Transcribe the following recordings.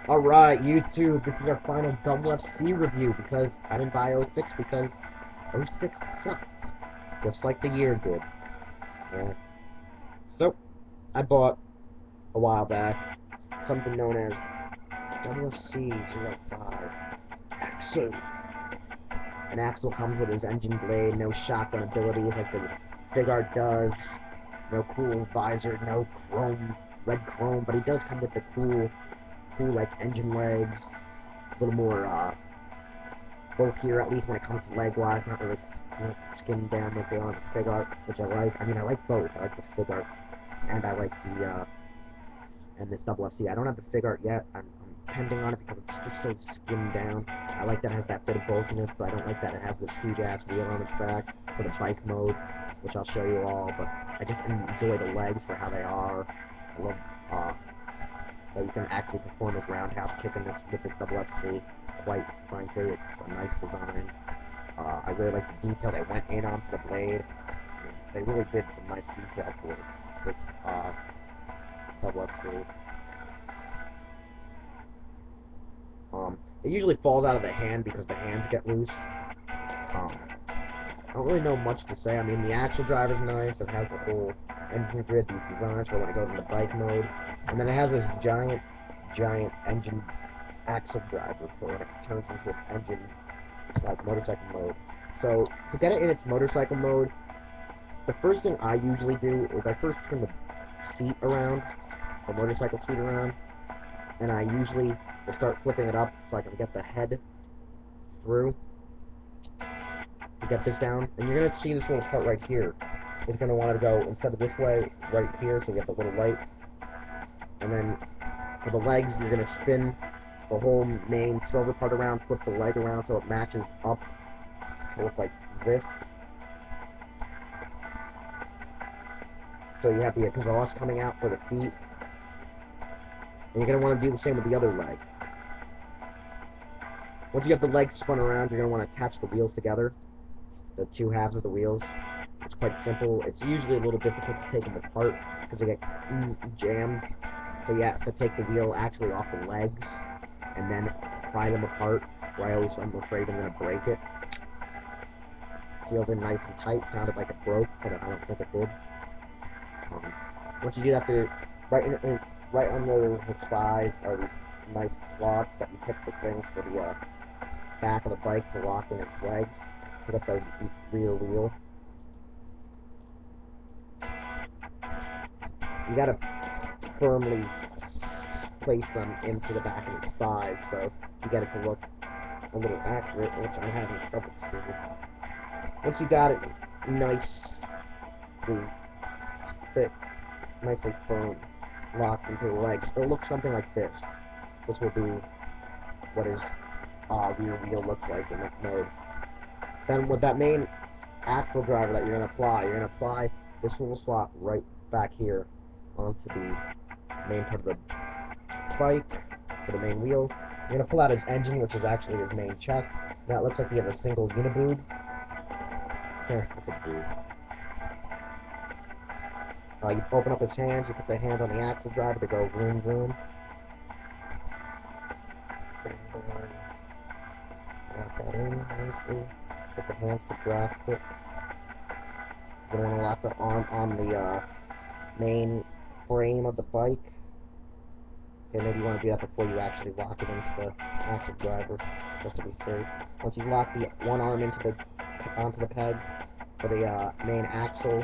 Alright, YouTube, this is our final WFC review because I didn't buy '06 because '06 sucked. Just like the year did. Yeah. So, I bought a while back something known as WFC 05 Accel. An Accel comes with his engine blade, no shotgun abilities like the Big Art does, no cool visor, no chrome, red chrome, but he does come with the cool like engine legs, a little more bulkier at least when it comes to leg wise, not really skinned down like they are on the Big Art, which I like. I mean, I like both. I like the Big Art and I like the and this WFC. I don't have the Big Art yet. I'm pending on it because it's just so skinned down. I like that it has that bit of bulkiness, but I don't like that it has this huge ass wheel on its back for the bike mode, which I'll show you all. But I just enjoy the legs for how they are. I love that you can actually perform this roundhouse kick in this with this WFC. Quite frankly, it's a nice design. I really like the detail they went in onto the blade. I mean, they really did some nice detail for this WFC. It usually falls out of the hand because the hands get loose. I don't really know much to say. I mean, the Accel driver's nice. It has the whole engine grid, these designs for when it goes into bike mode. And then it has this giant engine Accel driver for when it turns into its engine, like motorcycle mode. So, to get it in its motorcycle mode, the first thing I usually do is I first turn the seat around, the motorcycle seat around, and I usually will start flipping it up so I can get the head through to get this down. And you're going to see this little part right here. It's going to want to go, instead of this way, right here, so we have the little light. And then for the legs, you're going to spin the whole main silver part around, flip the leg around so it matches up to look like this. So you have the exhaust coming out for the feet. And you're going to want to do the same with the other leg. Once you have the legs spun around, you're going to want to attach the wheels together. The two halves of the wheels. It's quite simple. It's usually a little difficult to take them apart because they get jammed. So you have to take the wheel actually off the legs and then pry them apart. Where I'm afraid I'm going to break it. Sealed in nice and tight. Sounded like it broke, but I don't think it did. Once you do that, right under the thighs are these nice slots that you put the things for the back of the bike to lock in its legs to get the rear wheel. You gotta firmly place them into the back of its thighs so you get it to look a little accurate, which I'm having trouble doing. Once you got it nicely fit, nicely firm, locked into the legs, it'll look something like this. This will be what his rear wheel looks like in that mode. Then with that main Accel driver that you're going to apply this little slot right back here onto the main part of the bike for the main wheel. You're going to pull out his engine, which is actually his main chest. Now it looks like he has a single uniboob. That's a boob. You open up his hands, you put the hands on the Accel driver to go vroom vroom. Lock that in nicely. Get the hands to grasp it. You want to lock the arm on the main frame of the bike. Okay, maybe you want to do that before you actually lock it into the Accel driver, just to be safe. Once you lock the one arm onto the peg for the main Accel,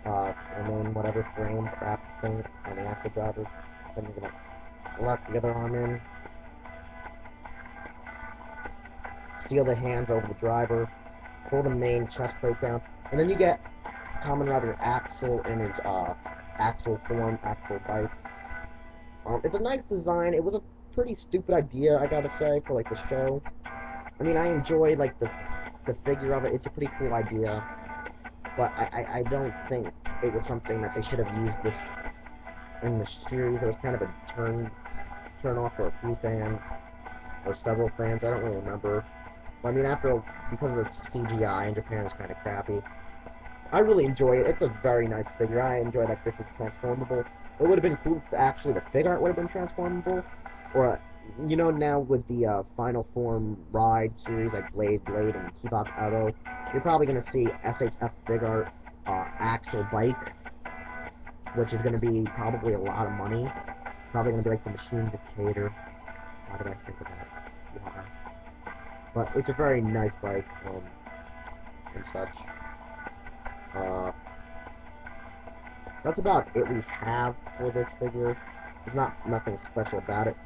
or main whatever frame crap thing on the Accel driver, then you're gonna lock the other arm in, seal the hands over the driver, pull the main chest plate down, and then you get Kamen Rider Accel in his Accel form, Accel bike. It's a nice design. It was a pretty stupid idea, I gotta say, for like the show. I mean, I enjoy like the figure of it. It's a pretty cool idea, but I don't think it was something that they should have used this in the series. It was kind of a turn off for a few fans or several fans. I don't really remember. But I mean, because of the CGI in Japan is kind of crappy. I really enjoy it. It's a very nice figure. I enjoy that this is transformable. It would have been cool if actually the figure art would have been transformable, or you know, now with the Final Form Ride series like Blade, and Kebop Auto, you're probably gonna see SHF Big Art Axle Bike, which is gonna be probably a lot of money. Probably gonna be like the Machine Dictator. Why did I think of that? Why? But it's a very nice bike, and such. Uh, that's about it we have for this figure. There's nothing special about it.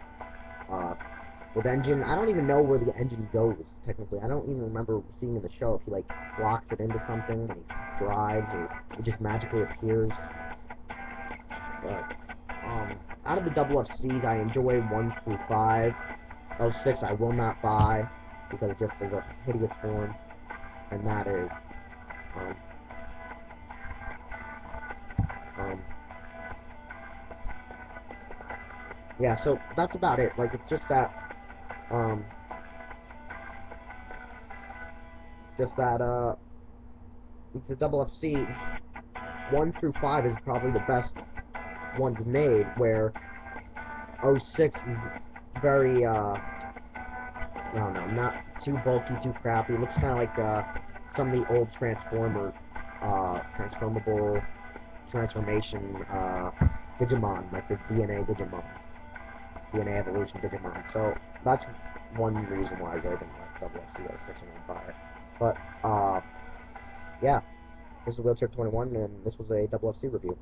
With engine, I don't even know where the engine goes, technically. I don't even remember seeing in the show if he, like, locks it into something when he drives, or it just magically appears. But, out of the WFCs, I enjoy 1 through 5. 06 I will not buy, because it just is a hideous form, and that is, um, um, yeah, so that's about it. Like, it's um, just that, the WFCs, 1 through 5 is probably the best ones made, where 06 is very, I don't know, not too bulky, too crappy. It looks kind of like, some of the old transformable transformation, Digimon, like the DNA Digimon, DNA Evolution Digimon. So, that's one reason why I really didn't like WFC 06 and won't buy it. But, yeah, this is WebStrip 21, and this was a WFC review.